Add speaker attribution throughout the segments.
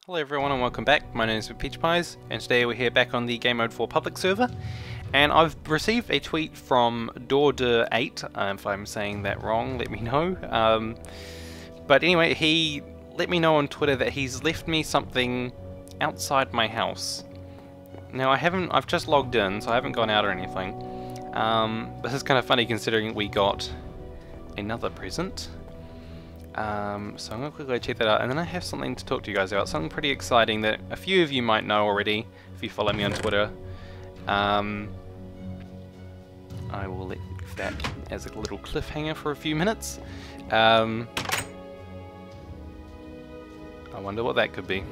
Speaker 1: Hello everyone and welcome back. My name is mcpeachpies and today we're here back on the Gamemode 4 public server, and I've received a tweet from Dorder8, if I'm saying that wrong let me know, but anyway he let me know on Twitter that he's left me something outside my house. Now I've just logged in, so I haven't gone out or anything. This is kind of funny considering we got another present. So I'm going to quickly check that out, and then I have something to talk to you guys about, something pretty exciting that a few of you might know already if you follow me on Twitter. I will leave that as a little cliffhanger for a few minutes. I wonder what that could be.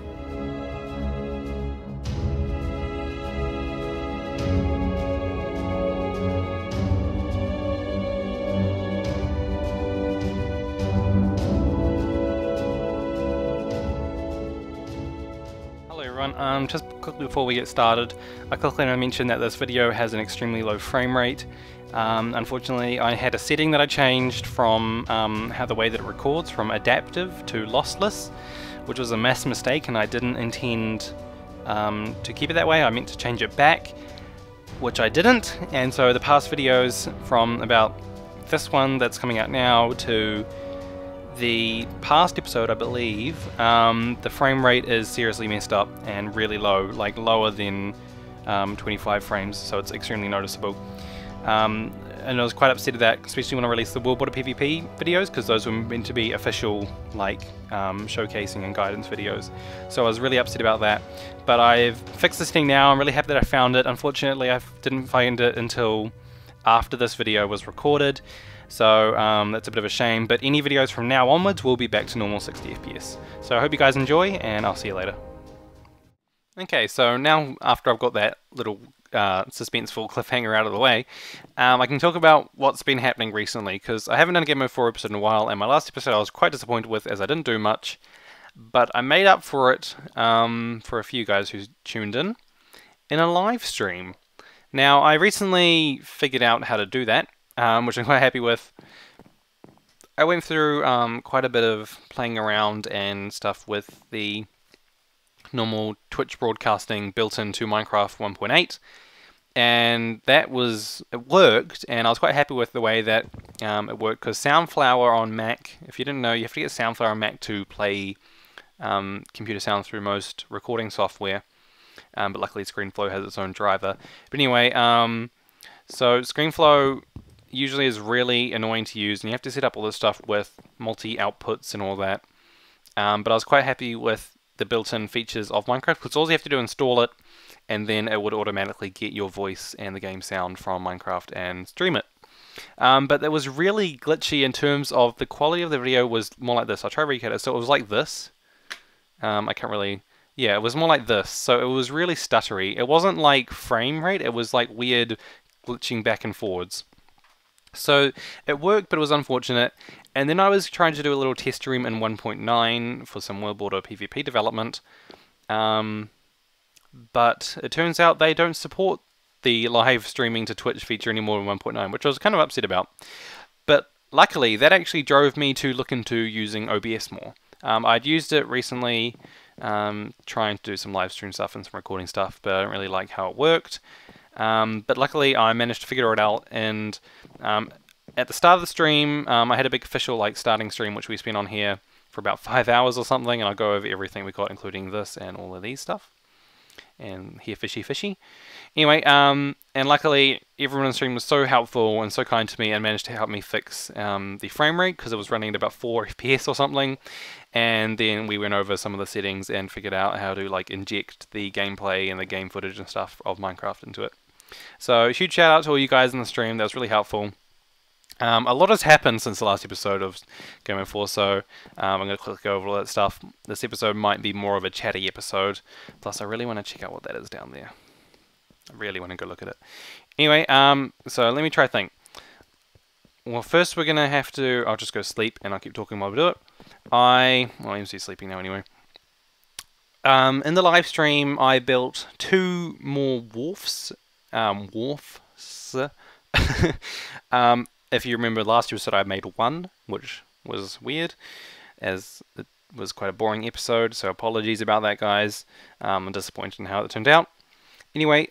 Speaker 1: Just quickly before we get started, I quickly want to mention that this video has an extremely low frame rate. Unfortunately, I had a setting that I changed from how the way that it records from adaptive to lossless, which was a mass mistake, and I didn't intend to keep it that way. I meant to change it back, which I didn't, and so the past videos from about this one that's coming out now to the past episode, I believe, the frame rate is seriously messed up and really low, like lower than 25 frames, so it's extremely noticeable. And I was quite upset at that, especially when I released the World Border PvP videos, because those were meant to be official, like, showcasing and guidance videos. So I was really upset about that. But I've fixed this thing now, I'm really happy that I found it. Unfortunately, I didn't find it until after this video was recorded. So that's a bit of a shame, but any videos from now onwards will be back to normal 60 FPS. So I hope you guys enjoy, and I'll see you later. Okay, so now after I've got that little suspenseful cliffhanger out of the way, I can talk about what's been happening recently, because I haven't done a Gamemode 4 episode in a while, and my last episode I was quite disappointed with as I didn't do much, but I made up for it for a few guys who tuned in a live stream. Now, I recently figured out how to do that, which I'm quite happy with. I went through quite a bit of playing around and stuff with the normal Twitch broadcasting built into Minecraft 1.8, and it worked, and I was quite happy with the way that it worked, because Soundflower on Mac, if you didn't know, you have to get Soundflower on Mac to play computer sound through most recording software, but luckily Screenflow has its own driver. But anyway, so Screenflow usually is really annoying to use, and you have to set up all this stuff with multi-outputs and all that. But I was quite happy with the built-in features of Minecraft, because all you have to do is install it, and then it would automatically get your voice and the game sound from Minecraft and stream it. But it was really glitchy in terms of the quality of the video was more like this. I'll try to recreate it. So it was like this. I can't really... Yeah, it was more like this. So it was really stuttery. It wasn't like frame rate, it was like weird glitching back and forwards. So it worked, but it was unfortunate. And then I was trying to do a little test stream in 1.9 for some World Border PvP development. But it turns out they don't support the live streaming to Twitch feature anymore in 1.9, which I was kind of upset about. But luckily, that actually drove me to look into using OBS more. I'd used it recently, trying to do some live stream stuff and some recording stuff, but I don't really like how it worked. But luckily I managed to figure it out, and at the start of the stream I had a big official starting stream which we spent on here for about 5 hours or something, and I'll go over everything we got, including this and all of these stuff. And here fishy. Anyway, and luckily everyone in the stream was so helpful and so kind to me and managed to help me fix the frame rate, because it was running at about 4 FPS or something. And then we went over some of the settings and figured out how to inject the gameplay and the game footage and stuff of Minecraft into it. So huge shout out to all you guys in the stream, that was really helpful. A lot has happened since the last episode of Gamemode 4, so I'm going to quickly go over all that stuff. This episode might be more of a chatty episode, plus I really want to check out what that is down there. I really want to go look at it. Anyway, so let me try to think. Well, first we're going to have to... I'll just go sleep, and I'll keep talking while we do it. Well, I'm sleeping now anyway. In the live stream, I built 2 more wharfs. If you remember last episode, I made 1, which was weird, as it was quite a boring episode, so apologies about that, guys. I'm disappointed in how it turned out. Anyway,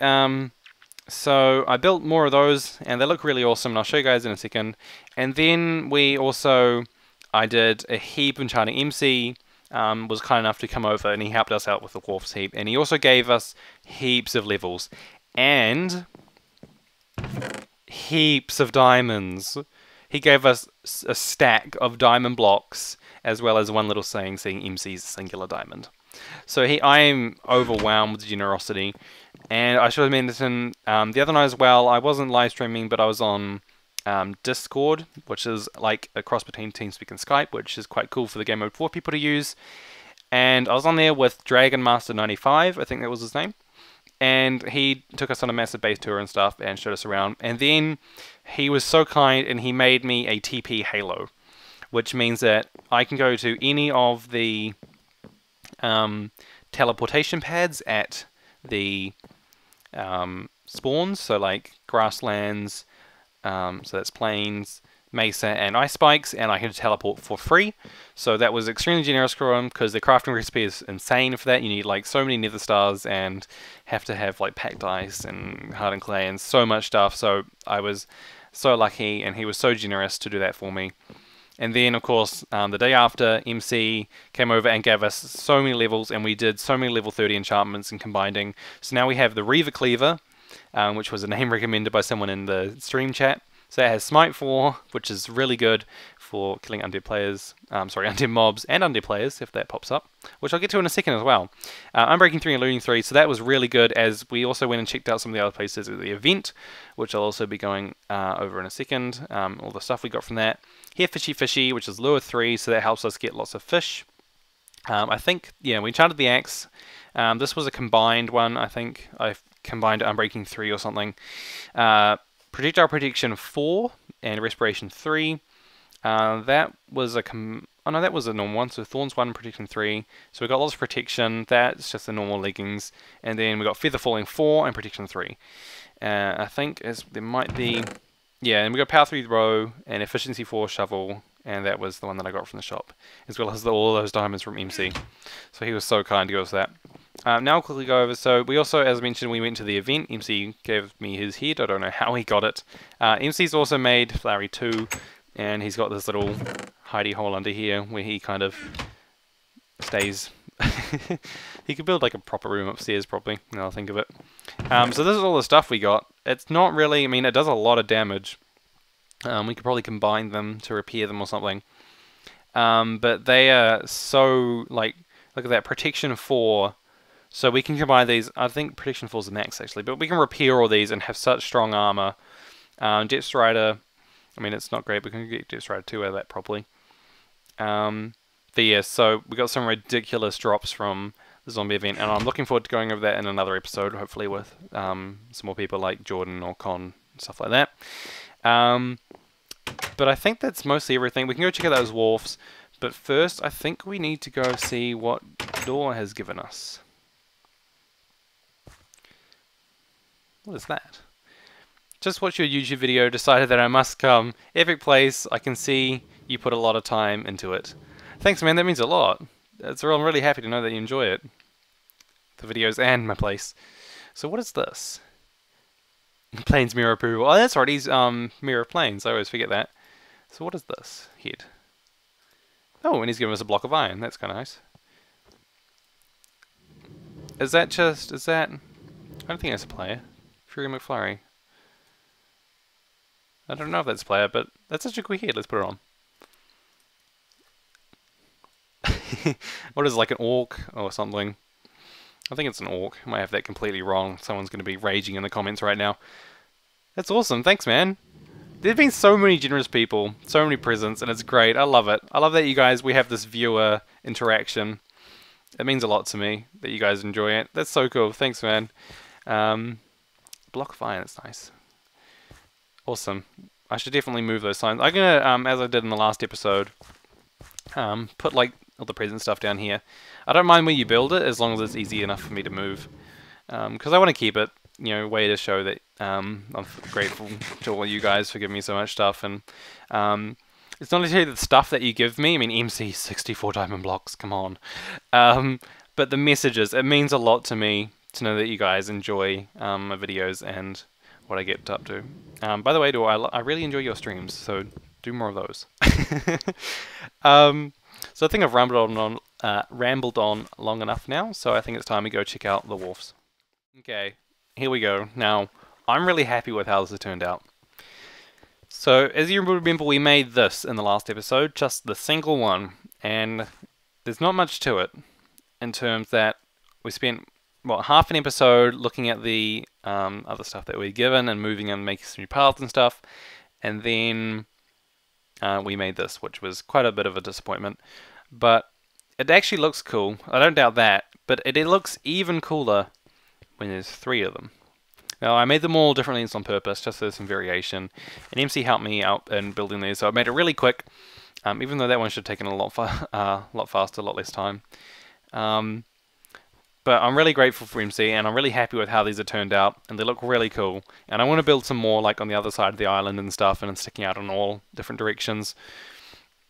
Speaker 1: so I built more of those, and they look really awesome, and I'll show you guys in a second. And then I did a heap enchanting. MC was kind enough to come over, and he helped us out with the Dwarfs heap, and he also gave us heaps of levels, and heaps of diamonds. He gave us a stack of diamond blocks, as well as one little saying MC's singular diamond. So I am overwhelmed with generosity. And I should have mentioned the other night as well, I wasn't live streaming, but I was on Discord, which is like a cross between TeamSpeak and Skype, which is quite cool for the Gamemode 4 people to use. And I was on there with Dragon Master 95, I think that was his name. And he took us on a massive base tour and stuff and showed us around. And then he was so kind and he made me a TP Halo, which means that I can go to any of the teleportation pads at the spawns, so like grasslands, so that's plains, mesa, and ice spikes, and I can teleport for free. So that was extremely generous for him, because the crafting recipe is insane for that. You need like so many nether stars and have to have like packed ice and hardened clay and so much stuff. So I was so lucky, and he was so generous to do that for me. And then, of course, the day after, MC came over and gave us so many levels, and we did so many level 30 enchantments and combining. So now we have the Reaver Cleaver, which was a name recommended by someone in the stream chat. So it has Smite 4, which is really good for killing undead players, undead mobs and undead players, if that pops up, which I'll get to in a second as well. Unbreaking 3 and Looting 3, so that was really good, as we also went and checked out some of the other places at the event, which I'll also be going over in a second, all the stuff we got from that. Here, Fishy Fishy, which is Lure 3, so that helps us get lots of fish. I think, yeah, we enchanted the axe. This was a combined one, I think. I combined Unbreaking 3 or something. Projectile Protection 4 and Respiration 3. That was a that was a normal one. So Thorns 1, Protection 3. So we got lots of protection. That's just the normal leggings. And then we got Feather Falling 4 and Protection 3. I think there might be, yeah, and we got Power 3 Row and Efficiency 4 Shovel. And that was the one that I got from the shop, as well as all those diamonds from MC. So he was so kind to give us that. Now I'll quickly go over. So we also, as I mentioned, we went to the event. MC gave me his head. I don't know how he got it. MC's also made Flowery 2, and he's got this little hidey hole under here where he kind of stays. He could build like a proper room upstairs probably, now I think of it. So this is all the stuff we got. It's not really, I mean, it does a lot of damage. We could probably combine them to repair them or something. But they are so, like, look at that, Protection 4. So we can combine these. I think Protection 4 is the max, actually. But we can repair all these and have such strong armor. Jet Strider, I mean, it's not great, but we can get Jet Strider 2 out of that probably. But yeah, so we got some ridiculous drops from the zombie event. And I'm looking forward to going over that in another episode, hopefully with some more people like Jordan or Con, stuff like that. But I think that's mostly everything. We can go check out those wharfs, but first I think we need to go see what Door has given us. What is that? Just watched your YouTube video, decided that I must come. Epic place, I can see you put a lot of time into it. Thanks man, that means a lot. I'm really happy to know that you enjoy it. The videos and my place. So what is this? Planes mirror approval. Oh, that's right, he's mirror planes. I always forget that. So what is this? Head. Oh, and he's giving us a block of iron. That's kind of nice. Is that... I don't think that's a player. Fury McFlurry. I don't know if that's a player, but that's such a cool head. Let's put it on. What is it, like an orc or something? I think it's an orc. I might have that completely wrong. Someone's going to be raging in the comments right now. That's awesome. Thanks, man. There've been so many generous people, so many presents, and it's great. I love it. I love that you guys, we have this viewer interaction. It means a lot to me that you guys enjoy it. That's so cool. Thanks, man. Block of iron. That's nice. Awesome. I should definitely move those signs. I'm going to, as I did in the last episode, put like all the present stuff down here. I don't mind where you build it as long as it's easy enough for me to move. Because I want to keep it, you know, a way to show that I'm grateful to all you guys for giving me so much stuff. And it's not necessarily the stuff that you give me. I mean, MC 64 diamond blocks, come on. But the messages, it means a lot to me to know that you guys enjoy my videos and what I get up to. By the way, I really enjoy your streams, so do more of those. So I think I've rambled on long enough now, so I think it's time we go check out the wharfs. Okay, here we go. Now, I'm really happy with how this has turned out. So, as you remember, we made this in the last episode, just the single one, and there's not much to it, in terms that we spent, what, half an episode looking at the other stuff that we're given, and moving and making some new paths and stuff, and then we made this, which was quite a bit of a disappointment, but it actually looks cool, I don't doubt that, but it looks even cooler when there's 3 of them. Now, I made them all different lengths on purpose, just so there's some variation. And MC helped me out in building these, so I made it really quick, even though that one should have taken a lot faster, a lot less time. But I'm really grateful for MC, and I'm really happy with how these have turned out, and they look really cool. And I want to build some more, like on the other side of the island and stuff, and sticking out in all different directions.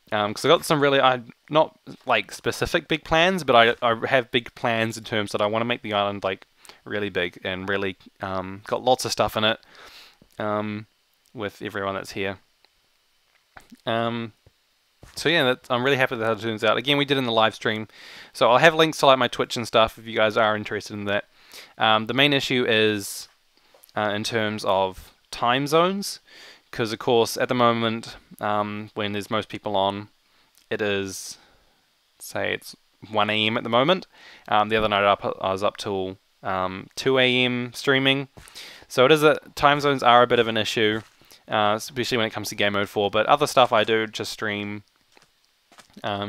Speaker 1: Because I got some really, not like specific big plans, but I have big plans in terms that I want to make the island like really big and really got lots of stuff in it with everyone that's here. So yeah, I'm really happy with how it turns out. Again, we did in the live stream, so I'll have links to like my Twitch and stuff if you guys are interested in that. The main issue is in terms of time zones, because of course at the moment when there's most people on, it is, say it's 1 AM at the moment. The other night I was up till 2 AM streaming, so it is that time zones are a bit of an issue, especially when it comes to Gamemode 4. But other stuff I do just stream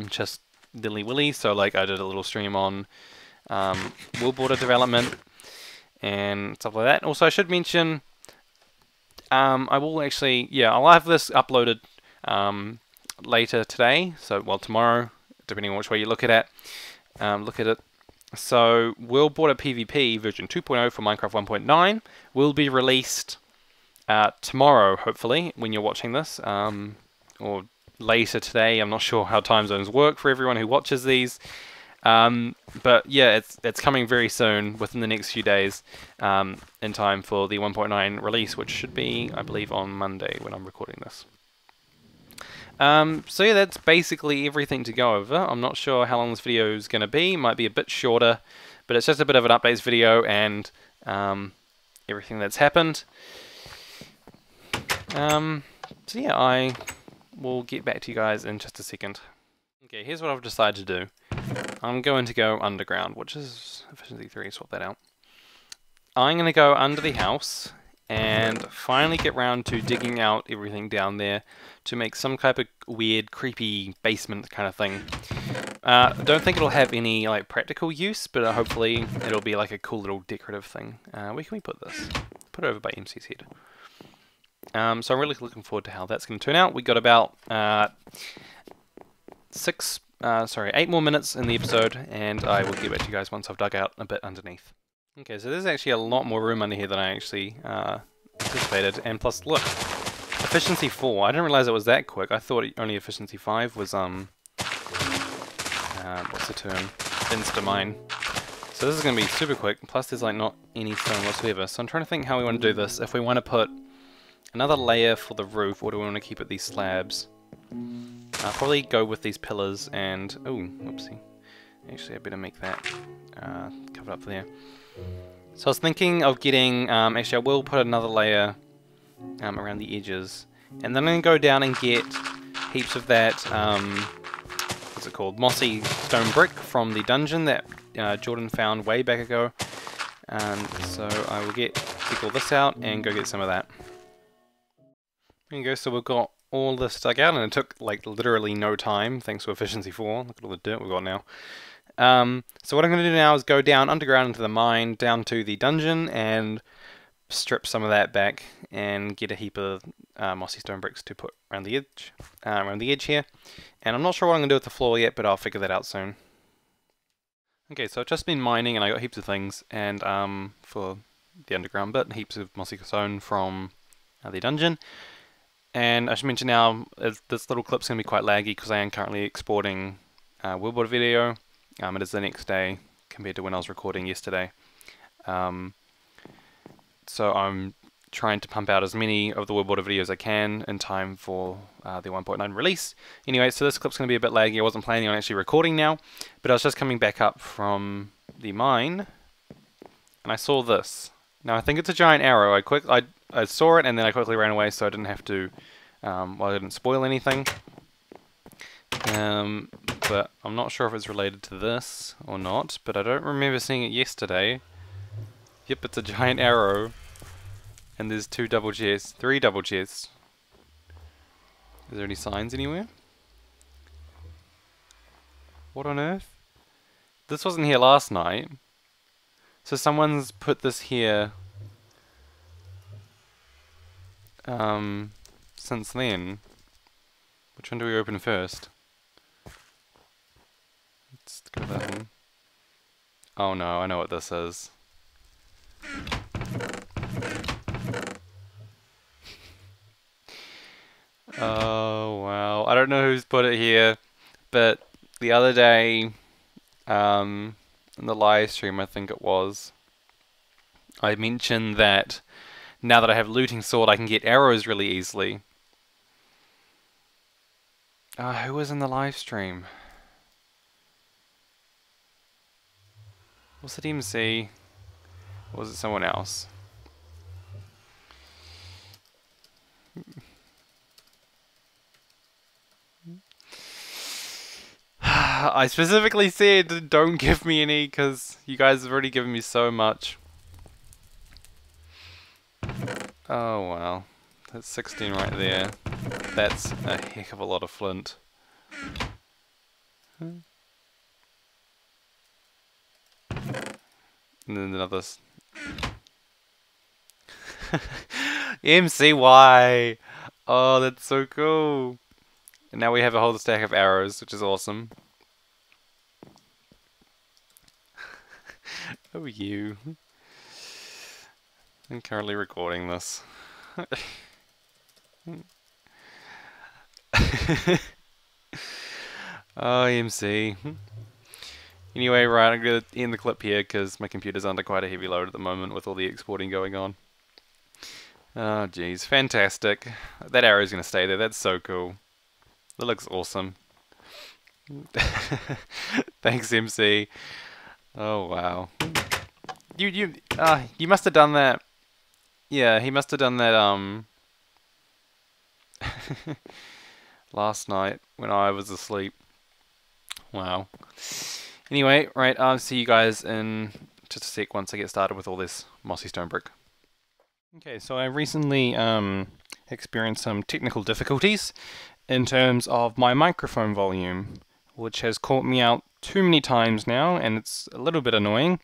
Speaker 1: just dilly-willy. So like I did a little stream on wheel border development and stuff like that. Also, I should mention I will actually, yeah, I'll have this uploaded later today, so well tomorrow, depending on which way you look at it. So Wheel Border PvP version 2.0 for Minecraft 1.9 will be released tomorrow, hopefully, when you're watching this, or later today. I'm not sure how time zones work for everyone who watches these, but yeah, it's coming very soon, within the next few days, in time for the 1.9 release, which should be, I believe, on Monday when I'm recording this. So yeah, that's basically everything to go over. I'm not sure how long this video is going to be. It might be a bit shorter, but it's just a bit of an updates video and everything that's happened. So yeah, I will get back to you guys in just a second. Okay, here's what I've decided to do. I'm going to go underground, which is efficiency 3, swap that out. I'm going to go under the house and finally get round to digging out everything down there to make some type of weird, creepy basement kind of thing. I don't think it'll have any like practical use, but hopefully it'll be like a cool little decorative thing. Where can we put this? Put it over by MC's head. So I'm really looking forward to how that's going to turn out. We got about 8 more minutes in the episode, and I will get back to you guys once I've dug out a bit underneath. Okay, so there's actually a lot more room under here than I actually anticipated, and plus, look, efficiency 4. I didn't realize it was that quick. I thought only efficiency 5 was what's the term? Insta-mine. So this is going to be super quick. Plus, there's like not any stone whatsoever. So I'm trying to think how we want to do this. If we want to put another layer for the roof, or do we want to keep it these slabs? I'll probably go with these pillars and... oh, whoopsie. Actually, I better make that covered up there. So I was thinking of getting... actually, I will put another layer around the edges. And then I'm going to go down and get heaps of that... what's it called? Mossy stone brick from the dungeon that Jordan found way back ago. So I will take all this out and go get some of that. There you go, so we've got all this dug out, and it took like literally no time, thanks to efficiency 4. Look at all the dirt we've got now. So what I'm going to do now is go down underground into the mine, down to the dungeon, and strip some of that back, and get a heap of mossy stone bricks to put around the edge here. And I'm not sure what I'm going to do with the floor yet, but I'll figure that out soon. Okay, so I've just been mining, and I got heaps of things, and for the underground bit, heaps of mossy stone from the dungeon. And I should mention now, this little clip's going to be quite laggy because I am currently exporting webboard video. It is the next day compared to when I was recording yesterday. So I'm trying to pump out as many of the webboard videos as I can in time for the 1.9 release. Anyway, so this clip's going to be a bit laggy. I wasn't planning on actually recording now, but I was just coming back up from the mine, and I saw this. Now I think it's a giant arrow. I saw it and then I quickly ran away so I didn't have to, well, I didn't spoil anything. But I'm not sure if it's related to this or not, but I don't remember seeing it yesterday. Yep, it's a giant arrow. And there's 2 double chests, 3 double chests. Is there any signs anywhere? What on earth? This wasn't here last night. So someone's put this here since then. Which one do we open first? Let's go that one. Oh no, I know what this is. Oh wow, I don't know who's put it here, but the other day, in the live stream I think it was, I mentioned that now that I have looting sword I can get arrows really easily. Who was in the live stream? Was it MC? Or was it someone else? I specifically said don't give me any because you guys have already given me so much. Oh wow, that's 16 right there. That's a heck of a lot of flint. And then another MCY. Oh, that's so cool. And now we have a whole stack of arrows, which is awesome. Oh, you. I'm currently recording this. Oh, MC. Anyway, right, I'm going to end the clip here because my computer's under quite a heavy load at the moment with all the exporting going on. Oh, jeez. Fantastic. That arrow's going to stay there. That's so cool. That looks awesome. Thanks, MC. Oh, wow. You must have done that. Yeah, he must have done that, last night when I was asleep. Wow. Anyway, right, I'll see you guys in just a sec once I get started with all this mossy stone brick. Okay, so I recently experienced some technical difficulties in terms of my microphone volume, which has caught me out too many times now, and it's a little bit annoying.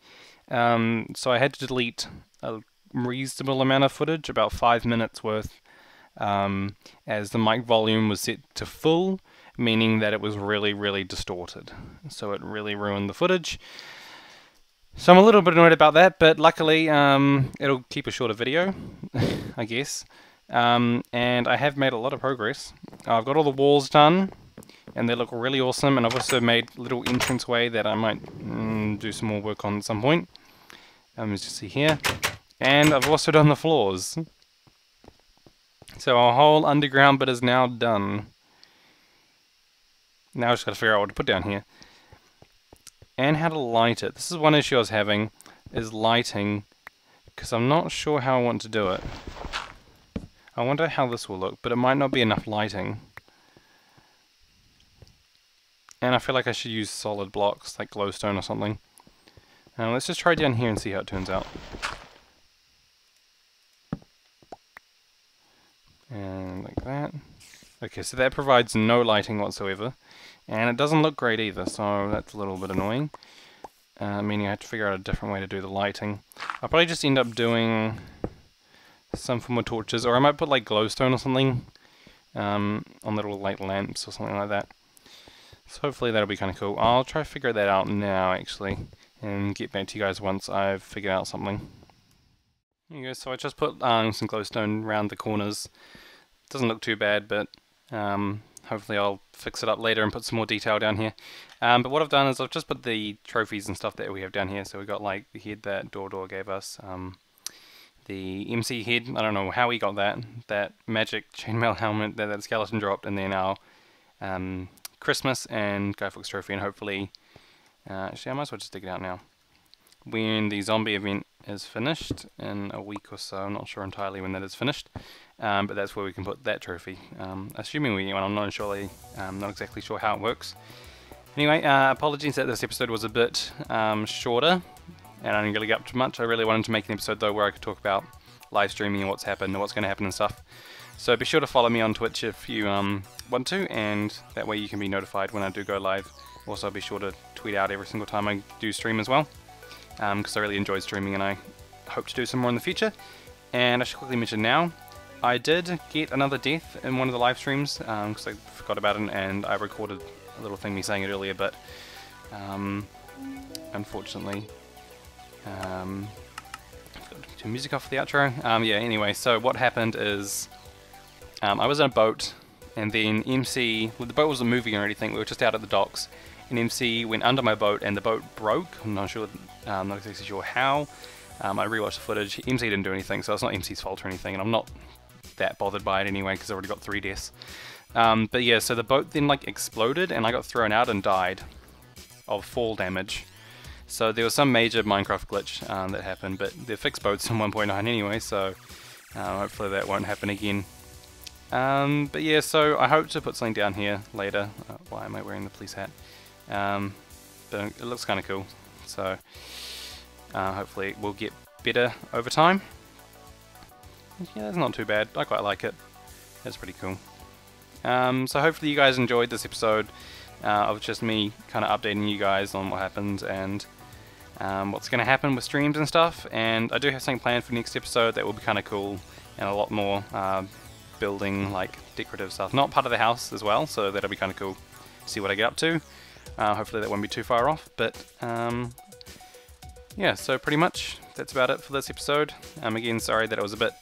Speaker 1: So I had to delete a reasonable amount of footage, about 5 minutes worth, as the mic volume was set to full, meaning that it was really, really distorted. So it really ruined the footage. So I'm a little bit annoyed about that, but luckily it'll keep a shorter video, I guess. And I have made a lot of progress. I've got all the walls done, and they look really awesome, and I've also made a little entranceway that I might do some more work on at some point. As you see here. And I've also done the floors. So our whole underground bit is now done. Now I just got to figure out what to put down here. And how to light it. This is one issue I was having, is lighting, because I'm not sure how I want to do it. I wonder how this will look, but it might not be enough lighting. And I feel like I should use solid blocks, like glowstone or something. Now let's just try down here and see how it turns out. And like that. Okay, so that provides no lighting whatsoever. And it doesn't look great either, so that's a little bit annoying. Meaning I have to figure out a different way to do the lighting. I'll probably just end up doing some form of torches, or I might put like glowstone or something on little light lamps or something like that. So hopefully that'll be kind of cool. I'll try to figure that out now actually, and get back to you guys once I've figured out something. There you go, so I just put some glowstone around the corners doesn't look too bad, but hopefully I'll fix it up later and put some more detail down here. But what I've done is I've just put the trophies and stuff that we have down here. So we've got like the head that Dordor gave us, the MC head, I don't know how he got that magic chainmail helmet that skeleton dropped, and then our Christmas and Guy Fawkes trophy, and hopefully, actually I might as well just dig it out now. When the zombie event is finished in a week or so, I'm not sure entirely when that is finished, but that's where we can put that trophy. Assuming we get one, I'm not exactly sure how it works. Anyway, apologies that this episode was a bit shorter, and I didn't really get up to much. I really wanted to make an episode though where I could talk about live streaming and what's happened and what's going to happen and stuff. So be sure to follow me on Twitch if you want to, and that way you can be notified when I do go live. Also be sure to tweet out every single time I do stream as well, because I really enjoy streaming and I hope to do some more in the future. And I should quickly mention now, I did get another death in one of the live streams, because I forgot about it and I recorded a little thing me saying it earlier, but unfortunately I've got to turn music off for the outro. Yeah, anyway, so what happened is I was in a boat, and then MC, well, the boat wasn't moving or anything, we were just out at the docks, and MC went under my boat and the boat broke. I'm not exactly sure how. I rewatched the footage. MC didn't do anything, so it's not MC's fault or anything, and I'm not that bothered by it anyway because I already got 3 deaths. But yeah, so the boat then like exploded and I got thrown out and died of fall damage. So there was some major Minecraft glitch that happened, but they fixed boats in 1.9 anyway, so hopefully that won't happen again. But yeah, so I hope to put something down here later. Why am I wearing the police hat? But it looks kind of cool, so hopefully it will get better over time. Yeah, that's not too bad. I quite like it. That's pretty cool. So hopefully you guys enjoyed this episode of just me kind of updating you guys on what happened and what's going to happen with streams and stuff. And I do have something planned for next episode that will be kind of cool and a lot more building, like decorative stuff. Not part of the house as well, so that'll be kind of cool to see what I get up to. Hopefully that won't be too far off, but yeah, so pretty much that's about it for this episode. Again, sorry that it was a bit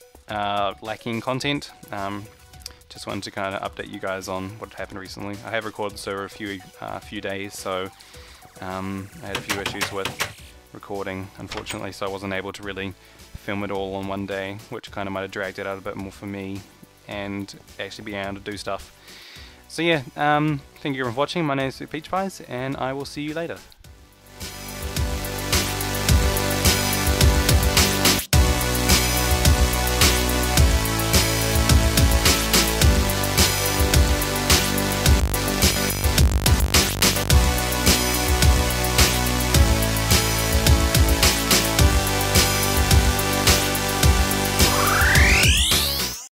Speaker 1: lacking content. Just wanted to kind of update you guys on what happened recently. I have recorded this over a few days, so I had a few issues with recording, unfortunately, so I wasn't able to really film it all on one day, which kind of might have dragged it out a bit more for me and actually being able to do stuff. So yeah, thank you everyone for watching. My name is mcpeachpies, and I will see you later.